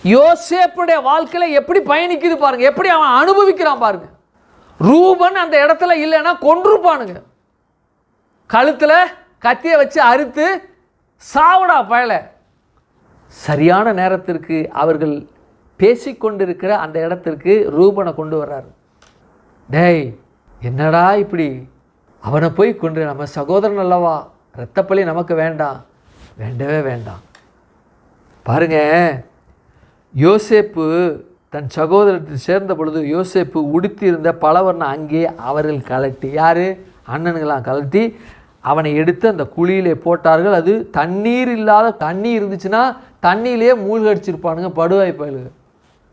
யோசேப்புடைய வாழ்க்கையில் எப்படி பயணிக்குது பாருங்க, எப்படி அவன் அனுபவிக்கிறான் பாருங்க. ரூபன் அந்த இடத்துல இல்லைன்னா கொன்றுப்பானுங்க, கழுத்தில் கத்தியை வச்சு அறுத்து சாவடா பயல. சரியான நேரத்திற்கு அவர்கள் பேசிக்கொண்டிருக்கிற அந்த இடத்திற்கு ரூபனை கொண்டு வர்றாரு. டேய் என்னடா இப்படி, அவனை போய் கொண்டு, நம்ம சகோதரன் அல்லவா, இரத்தப்பழி நமக்கு வேண்டாம், வேண்டவே வேண்டாம். பாருங்க, யோசேப்பு தன் சகோதரத்தில் சேர்ந்த பொழுது யோசேப்பு உடுத்தியிருந்த பலவர்ண அங்கே அவர்கள் கலட்டி, யார் அண்ணனுங்களாம் கலட்டி அவனை எடுத்து அந்த குழியிலே போட்டார்கள். அது தண்ணீர் இல்லாத, தண்ணி இருந்துச்சுன்னா தண்ணியிலே மூழ்கடிச்சிருப்பானுங்க படுவாய் பயலுங்க.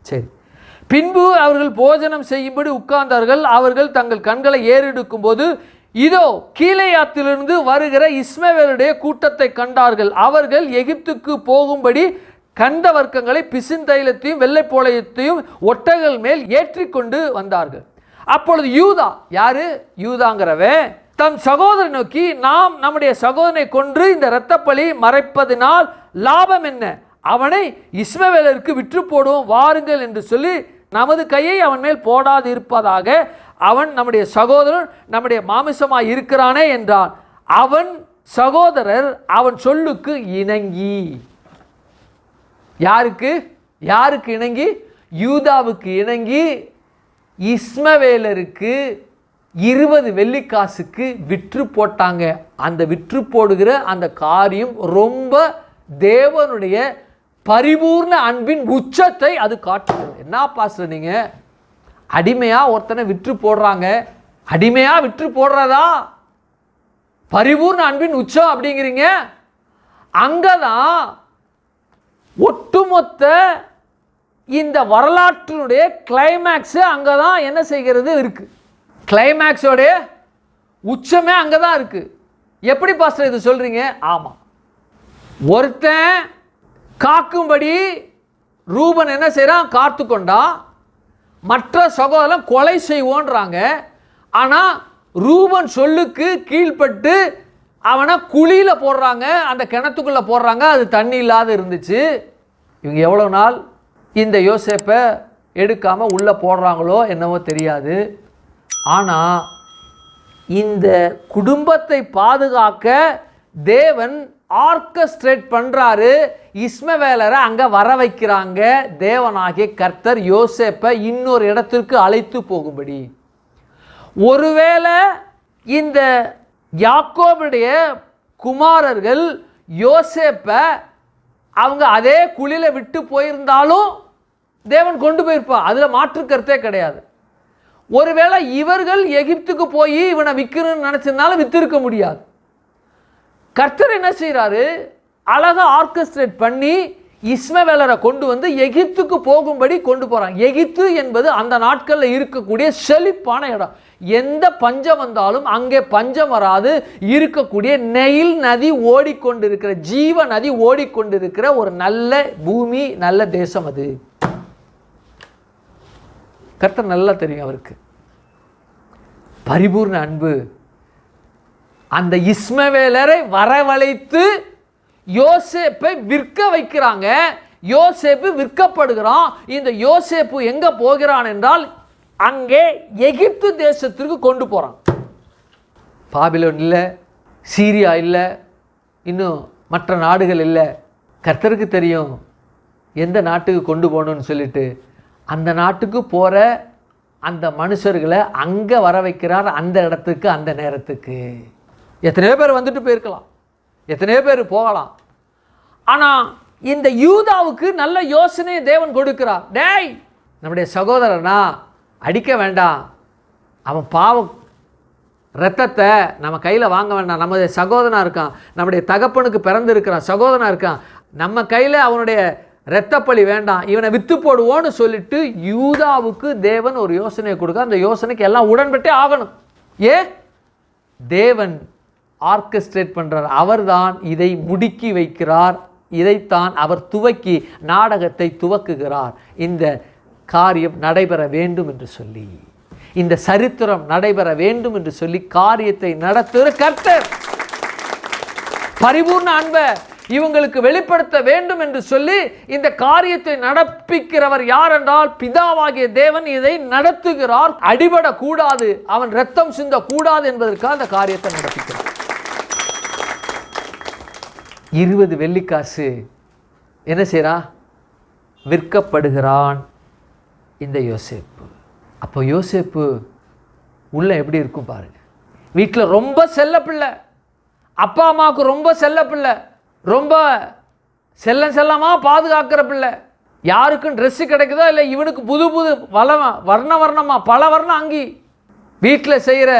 சரி, பின்பு அவர்கள் போஜனம் செய்யும்படி உட்கார்ந்தார்கள். அவர்கள் தங்கள் கண்களை ஏறெடுக்கும் போது இதோ கீலேயாத்திலிருந்து வருகிற இஸ்மவேலுடைய கூட்டத்தை கண்டார்கள். அவர்கள் எகிப்துக்கு போகும்படி கந்த வர்க்கங்களை பிசின்தைலத்தையும் வெள்ளைப்போளையத்தையும் ஒட்டகள் மேல் ஏற்றி கொண்டு வந்தார்கள். அப்பொழுது யூதா, யாரு யூதாங்கிறவன், தம் சகோதரனை நோக்கி, நாம் நம்முடைய சகோதரனை கொன்று இந்த இரத்தப்பழி மறைப்பதினால் லாபம் என்ன, அவனை இஸ்மவேலருக்கு விற்று போடுவோம் வாருங்கள் என்று சொல்லி நமது கையை அவன் மேல் போடாது இருப்பதாக, அவன் நம்முடைய சகோதரன் நம்முடைய மாமிசமாய் இருக்கிறானே என்றான். அவன் சகோதரர் அவன் சொல்லுக்கு இணங்கி, யாருக்கு இணங்கி, யூதாவுக்கு இணங்கி இஸ்மவேலருக்கு 20 வெள்ளிக்காசுக்கு விற்று போட்டாங்க. அந்த விற்று போடுகிற அந்த காரியம் ரொம்ப தேவனுடைய பரிபூர்ண அன்பின் உச்சத்தை அது காட்டுகிறது. என்ன பாஸ்டர் நீங்க அடிமையா ஒருத்தனை விற்று போடுறாங்க, அடிமையா விற்று போடுறதா பரிபூர்ண அன்பின் உச்சம் அப்படிங்கிறீங்க? அங்கதான் ஒட்டுமொத்த இந்த வரலாற்றினுடைய கிளைமேக்ஸ் அங்கே தான் என்ன செய்கிறது இருக்கு. கிளைமேக்ஸோடைய உச்சமே அங்கே தான் இருக்கு. எப்படி பாஸ்டர் இது சொல்றீங்க? ஆமாம், ஒருத்தன் காக்கும்படி ரூபன் என்ன செய்கிறான்? காத்து கொண்டா. மற்ற சகோதரன் கொலை செய்வோன்றாங்க. ஆனால் ரூபன் சொல்லுக்கு கீழ்பட்டு அவனை குழியில் போடுறாங்க, அந்த கிணத்துக்குள்ளே போடுறாங்க. அது தண்ணி இல்லாத இருந்துச்சு. இவங்க எவ்வளோ நாள் இந்த யோசேப்பை எடுக்காமல் உள்ளே போடுறாங்களோ என்னவோ தெரியாது. ஆனால் இந்த குடும்பத்தை பாதுகாக்க தேவன் ஆர்கஸ்ட்ரேட் பண்ணுறாரு. இஸ்மவேலரை அங்கே வர வைக்கிறாங்க. தேவனாகிய கர்த்தர் யோசேப்பை இன்னொரு இடத்திற்கு அழைத்து போகும்படி. ஒருவேளை இந்த யாக்கோபுடைய குமாரர்கள் யோசேப்பை அவங்க அதே குழியில் விட்டு போயிருந்தாலும் தேவன் கொண்டு போயிருப்பார். அதில் மாற்று கருத்தே கிடையாது. ஒருவேளை இவர்கள் எகிப்துக்கு போய் இவனை விற்கணும்னு நினச்சிருந்தாலும் வித்திருக்க முடியாது. கர்த்தர் என்ன செய்கிறாரு? அழகாக ஆர்கஸ்ட்ரேட் பண்ணி இஸ்மவேலரை கொண்டு வந்து எகிப்துக்கு போகும்படி கொண்டு போகிறாங்க. எகிப்து என்பது அந்த நாட்களில் இருக்கக்கூடிய செழிப்பான இடம். எந்த பஞ்சம் வந்தாலும் அங்கே பஞ்சம் வராது. இருக்கக்கூடிய நெயில் நதி ஓடிக்கொண்டிருக்கிற, ஜீவ நதி ஓடிக்கொண்டிருக்கிற ஒரு நல்ல பூமி, நல்ல தேசம் அது. கர்த்தர் நல்லா தெரியும் அவருக்கு. பரிபூர்ண அன்பு. அந்த இஸ்மவேலரை வரவழைத்து யோசேப்பை விற்க வைக்கிறாங்க. யோசேப்பு விற்கப்படுகிறான். இந்த யோசேப்பு எங்க போகிறான் என்றால் அங்கே எகிப்து தேசத்திற்கு கொண்டு போறான். பாபிலோன் இல்லை, சீரியா இல்லை, இன்னும் மற்ற நாடுகள் இல்லை. கர்த்தருக்கு தெரியும் எந்த நாட்டுக்கு கொண்டு போகணும்னு சொல்லிட்டு அந்த நாட்டுக்கு போகிற அந்த மனுஷர்களை அங்கே வர வைக்கிறார். அந்த இடத்துக்கு, அந்த நேரத்துக்கு. எத்தனையோ பேர் வந்துட்டு போயிருக்கலாம், எத்தனையோ பேர் போகலாம். ஆனால் இந்த யூதாவுக்கு நல்ல யோசனையை தேவன் கொடுக்கிறார். டேய், நம்முடைய சகோதரனா அடிக்க வேண்டாம், அவன் பாவம் இரத்தத்தை நம்ம கையில் வாங்க வேண்டாம். நம்முடைய சகோதரனாக இருக்கான், நம்முடைய தகப்பனுக்கு பிறந்து இருக்கிறான், சகோதரனாக இருக்கான், நம்ம கையில் அவனுடைய இரத்தப்பழி வேண்டாம், இவனை விற்று போடுவோன்னு சொல்லிட்டு யூதாவுக்கு தேவன் ஒரு யோசனையை கொடுக்க. அந்த யோசனைக்கு எல்லாம் உடன்பட்டே ஆகணும். தேவன் ஆர்கெஸ்ட்ரேட் பண்ணுறார். அவர்தான் இதை முடுக்கி வைக்கிறார். இதைத்தான் அவர் துவக்கி நாடகத்தை துவக்குகிறார். இந்த காரியம் நடைபெற வேண்டும் என்று சொல்லி, இந்த சரித்திரம் நடைபெற வேண்டும் என்று சொல்லி காரியத்தை நடத்துகிற கர்த்தர். பரிபூர்ண அன்பை இவங்களுக்கு வெளிப்படுத்த வேண்டும் என்று சொல்லி இந்த காரியத்தை நடப்பிக்கிறவர் யார் என்றால் பிதாவாகிய தேவன் இதை நடத்துகிறார். அடிபடக்கூடாது, அவன் இரத்தம் சிந்தக்கூடாது என்பதற்காக அந்த காரியத்தை நடப்பிக்கிறார். 20 வெள்ளிக்காசு என்ன செய்கிறான்? விற்கப்படுகிறான் இந்த யோசேப்பு. அப்போ யோசேப்பு உள்ள எப்படி இருக்கும் பாருங்க. வீட்டில் ரொம்ப செல்ல பிள்ளை, அப்பா அம்மாவுக்கு ரொம்ப செல்ல பிள்ளை, ரொம்ப செல்லமாக பாதுகாக்கிற பிள்ளை. யாருக்கும் ட்ரெஸ்ஸு கிடைக்குதோ இல்லை, இவனுக்கு புது புது வர்ணமாக பல வர்ணம் அங்கி. வீட்டில் செய்கிற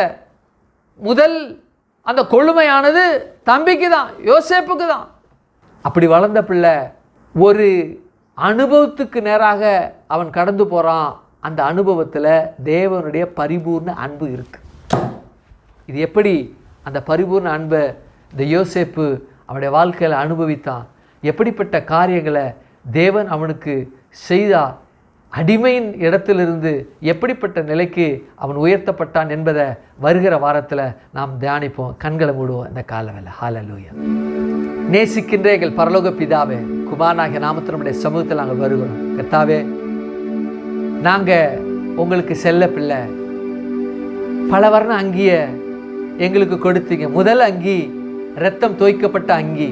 முதல் அந்த கொழுமையானது தம்பிக்கு தான், யோசேப்புக்கு தான். அப்படி வளர்ந்த பிள்ளை ஒரு அனுபவத்துக்கு நேராக அவன் கடந்து போகிறான். அந்த அனுபவத்தில் தேவனுடைய பரிபூர்ண அன்பு இருக்குது. இது எப்படி அந்த பரிபூர்ண அன்பை இந்த யோசேப்பு அவனுடைய வாழ்க்கையில் அனுபவித்தான்? எப்படிப்பட்ட காரியங்களை தேவன் அவனுக்கு செய்தார்? அடிமையின் இடத்திலிருந்து எப்படிப்பட்ட நிலைக்கு அவன் உயர்த்தப்பட்டான் என்பதை வருகிற வாரத்தில் நாம் தியானிப்போம். கண்களை மூடுவோம் இந்த காலவேளை. ஹல்லேலூயா. நேசிக்கின்ற எங்கள் பரலோக பிதாவே, குமாரனாகிய நாமத்தில் நம்முடைய சமூகத்தில் நாங்கள் வருகிறோம். கர்த்தாவே, நாங்கள் உங்களுக்கு செல்ல பிள்ளை. பல வர்ண அங்கியை எங்களுக்கு கொடுத்தீங்க. முதல் அங்கி இரத்தம் தோய்க்கப்பட்ட அங்கி,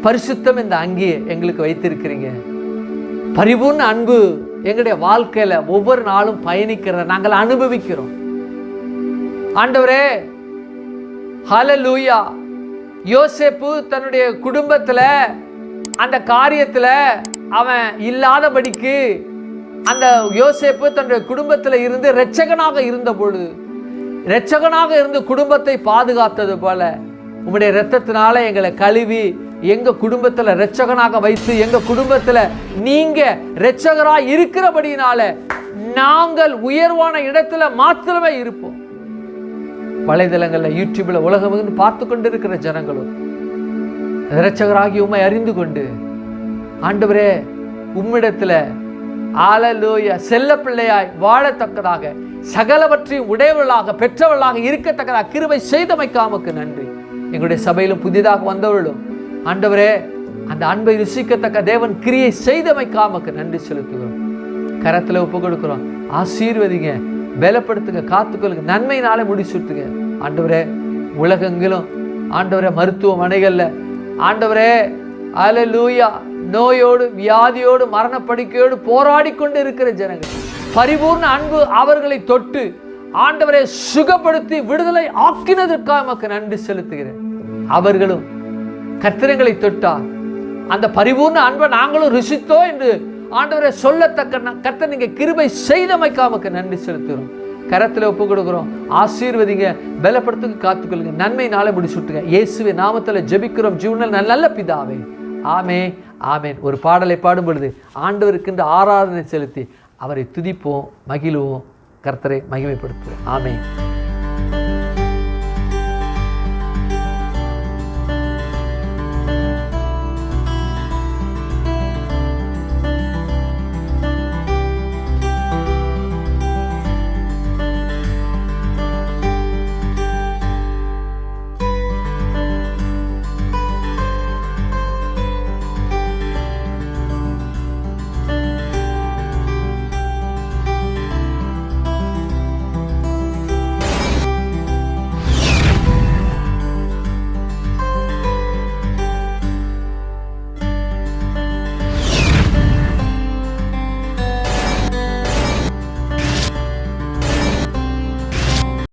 பரிசுத்தம் இந்த அங்கியை எங்களுக்கு வைத்திருக்கிறீங்க. பரிபூர்ண அன்பு எங்களுடைய வாழ்க்கையில் ஒவ்வொரு நாளும் பயணிக்கிறத நாங்கள் அனுபவிக்கிறோம். ஆண்டவரே, ஹல்லேலூயா. யோசேப்பு தன்னுடைய குடும்பத்தில் அந்த காரியத்தில் அவன் இல்லாதபடிக்கு அந்த யோசேப்பு தன்னுடைய குடும்பத்தில் இருந்து இரட்சகனாக இருந்த பொழுது, இரட்சகனாக இருந்து குடும்பத்தை பாதுகாத்தது போல உம்முடைய இரத்தத்தினால எங்களை கழுவி எங்க குடும்பத்துல இரட்சகனாக வைத்து எங்க குடும்பத்துல நீங்க இரட்சகராய் இருக்கிறபடினால நாங்கள் உயர்வான இடத்துல மாத்திரமே இருப்போம். வலைதளங்கள்ல, யூடியூப்ல, உலகம் பார்த்து கொண்டிருக்கிற ஜனங்களும் இரட்சகராகி உம்மை அறிந்து கொண்டு ஆண்டவரே உம்மிடத்துல ஹல்லேலூயா செல்ல பிள்ளையாய் வாழத்தக்கதாக சகலவற்றையும் உடையவர்களாக பெற்றவர்களாக இருக்கத்தக்கதாக கிருபை செய்தமைக்காமக்கு நன்றி. எங்களுடைய சபையிலும் புதிதாக வந்தவர்களும் ஆண்டவரே அந்த அன்பை ருசிக்கத்தக்க தேவன் கிரியை செய்தமைக்காமக்கு நன்றி செலுத்துகிறோம். கரத்துல ஒப்பு கொடுக்கிறோம். ஆசீர்வதிங்க, பலப்படுத்துங்க, காத்துக்கொள்ளுங்க, நன்மையினாலே முடிச்சுட்டுங்க. ஆண்டவரே உலகெங்கிலும் ஆண்டவரே மருத்துவமனைகள்ல ஆண்டவரே ஹல்லேலூயா நோயோடு வியாதியோடு மரணப்படுக்கையோடு போராடி கொண்டு இருக்கிற ஜனங்கள் பரிபூர்ண அன்பு அவர்களை தொட்டு ஆண்டவரை சுகப்படுத்தி விடுதலை ஆக்கினதற்காக நன்றி செலுத்துகிறேன். அவர்களும் கர்த்தரை தொட்டார் அந்த பரிபூர்ண அன்பை நாங்களும் ருசித்தோ என்று ஆண்டவரை சொல்லத்தக்க கர்த்தர் நீங்க கிருபை செய்தமைக்காமக்கு நன்றி செலுத்துகிறோம். கரத்தில் ஒப்பு கொடுக்கிறோம். ஆசீர்வதிங்க, பலப்படுத்துங்க, காத்துக்கொள்ளுங்க, நன்மை நாளை முடிச்சுட்டுங்க. இயேசுவின் நாமத்தில் ஜெபிக்கிறோம் ஜீவனில் நல்ல பிதாவே, ஆமென் ஆமென். ஒரு பாடலை பாடும் பொழுது ஆண்டவருக்கென்று ஆராதனை செலுத்தி அவரை துதிப்போம், மகிழ்வோம், கர்த்தரை மகிமைப்படுத்துவோம். ஆமென்.